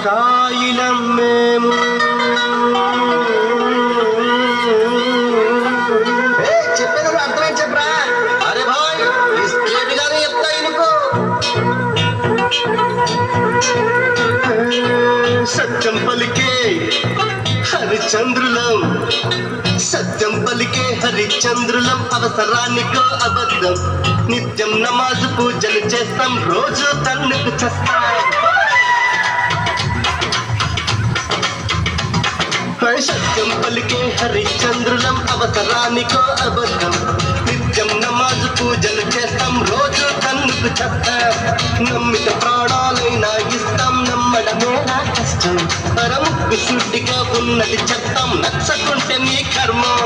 స్థాయిలం మేము. చెప్పేది అర్థమేం చెప్పరా? అరే భాయ్ స్ట్రేట్ గానే చెప్తా ఇనుకో. సత్యం పలికే హరిచంద్రులం, సత్యం పలికే హరిచంద్రులం. అవసరానికో అబద్ధం, నిత్యం నమాజు పూజలు చేస్తాం, రోజు తన్నుకు చేస్తాం. సత్యం పలికే హరిచంద్రులం, అవసరానికో అబద్ధం, నిత్యం నమాజు పూజలు చేస్తాం, రోజు తన్నుకు చేస్తాం. నమ్మిత ప్రాణాలైనా ఇస్తాం, నమ్మడమే నా కష్టం. పరముక్కు సుడ్డిగా ఉన్నది చెప్తాం, నచ్చకుంటే నీ కర్మం.